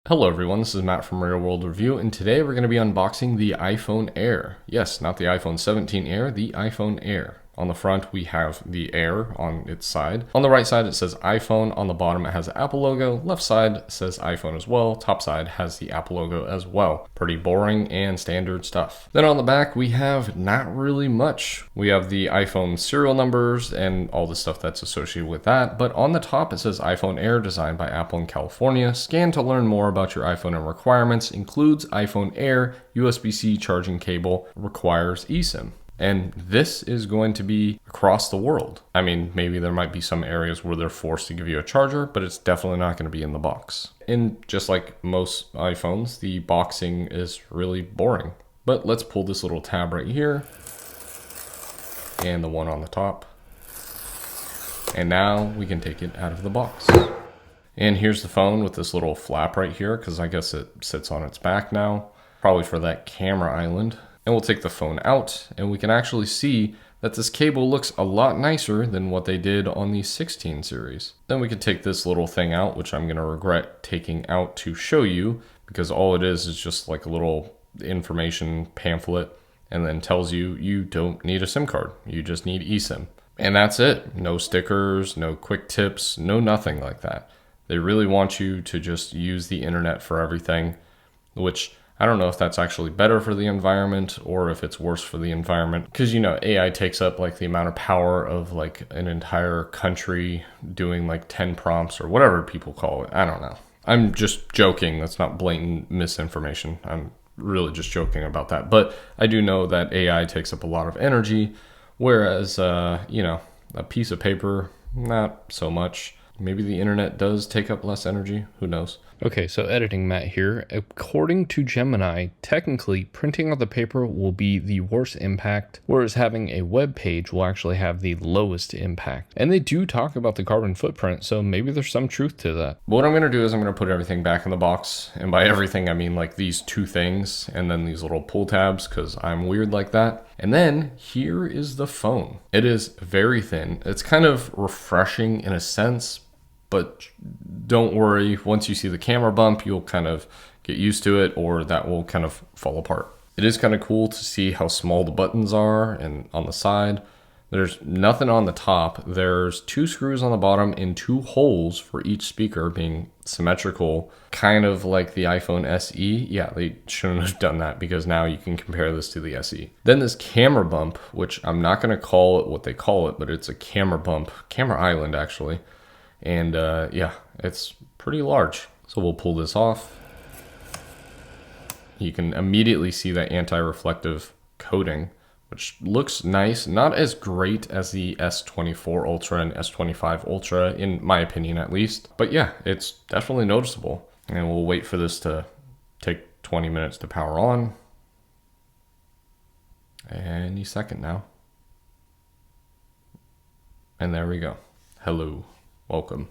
Hello everyone, this is Matt from Real World Review, and today we're going to be unboxing the iPhone Air. Yes, not the iPhone 17 Air, the iPhone Air. On the front, we have the Air on its side. On the right side, it says iPhone. On the bottom, it has the Apple logo. Left side says iPhone as well. Top side has the Apple logo as well. Pretty boring and standard stuff. Then on the back, we have not really much. We have the iPhone serial numbers and all the stuff that's associated with that. But on the top, it says iPhone Air, designed by Apple in California. Scan to learn more about your iPhone and requirements. Includes iPhone Air, USB-C charging cable, requires eSIM. And this is going to be across the world. I mean, maybe there might be some areas where they're forced to give you a charger, but it's definitely not going to be in the box. And just like most iPhones, the boxing is really boring. But let's pull this little tab right here and the one on the top. And now we can take it out of the box. And here's the phone with this little flap right here, because I guess it sits on its back now, probably for that camera island. And we'll take the phone out and we can actually see that this cable looks a lot nicer than what they did on the 16 series. Then we can take this little thing out, which I'm going to regret taking out to show you, because all it is just like a little information pamphlet and then tells you you don't need a SIM card. You just need eSIM. And that's it. No stickers, no quick tips, no nothing like that. They really want you to just use the internet for everything, which I don't know if that's actually better for the environment or if it's worse for the environment. Because, you know, AI takes up like the amount of power of like an entire country doing like 10 prompts or whatever people call it. I don't know. I'm just joking. That's not blatant misinformation. I'm really just joking about that. But I do know that AI takes up a lot of energy, whereas, you know, a piece of paper, not so much. Maybe the internet does take up less energy. Who knows? Okay, so editing Matt here. According to Gemini, technically printing out the paper will be the worst impact, whereas having a web page will actually have the lowest impact. And they do talk about the carbon footprint, so maybe there's some truth to that. But what I'm going to do is I'm going to put everything back in the box. And by everything, I mean like these two things and then these little pull tabs, because I'm weird like that. And then here is the phone. It is very thin. It's kind of refreshing in a sense, but don't worry, once you see the camera bump, you'll kind of get used to it, or that will kind of fall apart. It is kind of cool to see how small the buttons are and on the side. There's nothing on the top. There's 2 screws on the bottom and 2 holes for each speaker, being symmetrical, kind of like the iPhone SE. Yeah, they shouldn't have done that, because now you can compare this to the SE. Then this camera bump, which I'm not going to call it what they call it, but it's a camera bump, camera island actually. And yeah, it's pretty large. So we'll pull this off. You can immediately see that anti-reflective coating, which looks nice. Not as great as the S24 Ultra and S25 Ultra, in my opinion at least. But yeah, it's definitely noticeable. And we'll wait for this to take 20 minutes to power on. Any second now. And there we go. Hello. Welcome.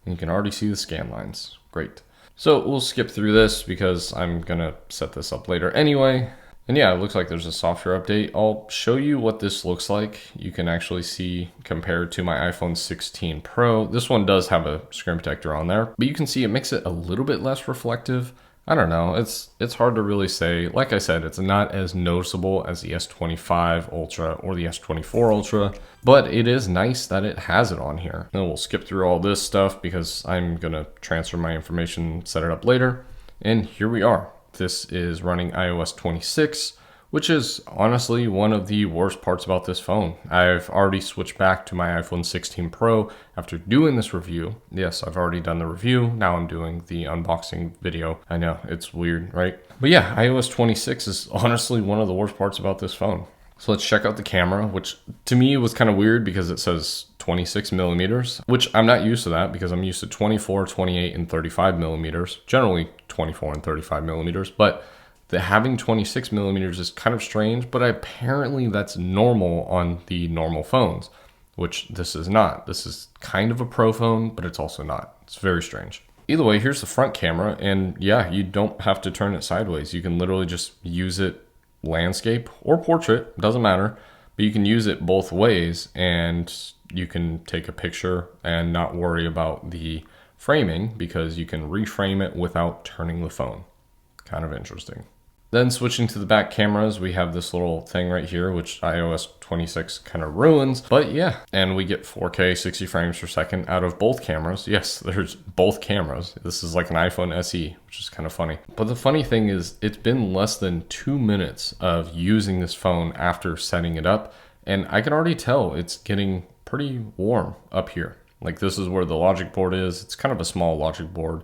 And you can already see the scan lines. Great. So we'll skip through this because I'm gonna set this up later anyway. And yeah, it looks like there's a software update. I'll show you what this looks like. You can actually see compared to my iPhone 16 Pro. This one does have a screen protector on there, but you can see it makes it a little bit less reflective. I don't know, it's hard to really say. Like I said, it's not as noticeable as the S25 Ultra or the S24 Ultra, but it is nice that it has it on here. And we'll skip through all this stuff because I'm gonna transfer my information, set it up later. And here we are. This is running iOS 26, which is honestly one of the worst parts about this phone. I've already switched back to my iPhone 16 Pro after doing this review. Yes, I've already done the review. Now I'm doing the unboxing video. I know, it's weird, right? But yeah, iOS 26 is honestly one of the worst parts about this phone. So let's check out the camera, which to me was kind of weird because it says 26 millimeters, which I'm not used to that because I'm used to 24, 28, and 35 millimeters, generally 24 and 35 millimeters, but having 26 millimeters is kind of strange, but apparently that's normal on the normal phones, which this is not. This is kind of a pro phone, but it's also not. It's very strange. Either way, here's the front camera, and yeah, you don't have to turn it sideways. You can literally just use it landscape or portrait, doesn't matter, but you can use it both ways, and you can take a picture and not worry about the framing because you can reframe it without turning the phone. Kind of interesting. Then switching to the back cameras, we have this little thing right here, which iOS 26 kind of ruins. But yeah, and we get 4K 60 frames per second out of both cameras. Yes, there's both cameras. This is like an iPhone SE, which is kind of funny. But the funny thing is, it's been less than 2 minutes of using this phone after setting it up, and I can already tell it's getting pretty warm up here. Like, this is where the logic board is. It's kind of a small logic board,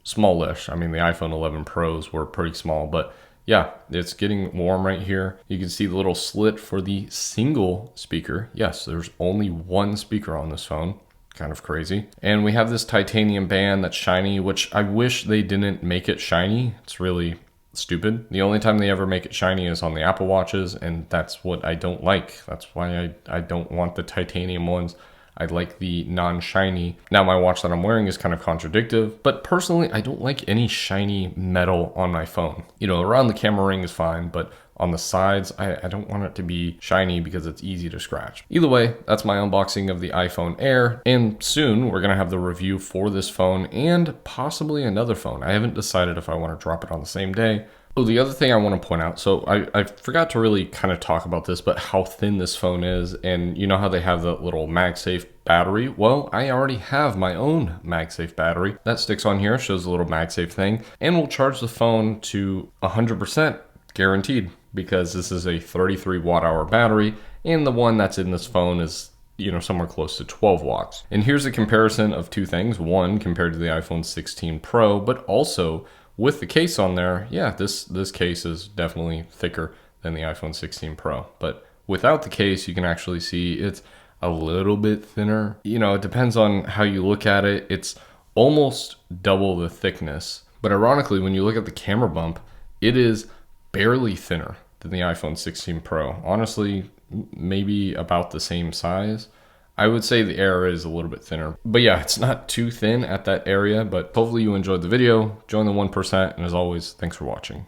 smallish. I mean, the iPhone 11 Pros were pretty small, but yeah, it's getting warm right here. You can see the little slit for the single speaker. Yes, there's only one speaker on this phone. Kind of crazy. And we have this titanium band that's shiny, which I wish they didn't make it shiny. It's really stupid. The only time they ever make it shiny is on the Apple Watches, and that's what I don't like. That's why I don't want the titanium ones. I like the non-shiny. Now my watch that I'm wearing is kind of contradictive, but personally, I don't like any shiny metal on my phone. You know, around the camera ring is fine, but on the sides, I don't want it to be shiny because it's easy to scratch. Either way, that's my unboxing of the iPhone Air, and soon we're gonna have the review for this phone and possibly another phone. I haven't decided if I want to drop it on the same day. Oh, the other thing I want to point out, so I forgot to really kind of talk about this, but how thin this phone is, and you know how they have the little MagSafe battery? Well, I already have my own MagSafe battery. That sticks on here, shows the little MagSafe thing, and will charge the phone to 100% guaranteed, because this is a 33 watt hour battery, and the one that's in this phone is, you know, somewhere close to 12 watts. And here's a comparison of two things. One, compared to the iPhone 16 Pro, but also with the case on there, yeah, this case is definitely thicker than the iPhone 16 Pro. But without the case, you can actually see it's a little bit thinner. You know, it depends on how you look at it. It's almost double the thickness. But ironically, when you look at the camera bump, it is barely thinner than the iPhone 16 Pro. Honestly, maybe about the same size. I would say the Air is a little bit thinner. But yeah, it's not too thin at that area, but hopefully you enjoyed the video. Join the 1%, and as always, thanks for watching.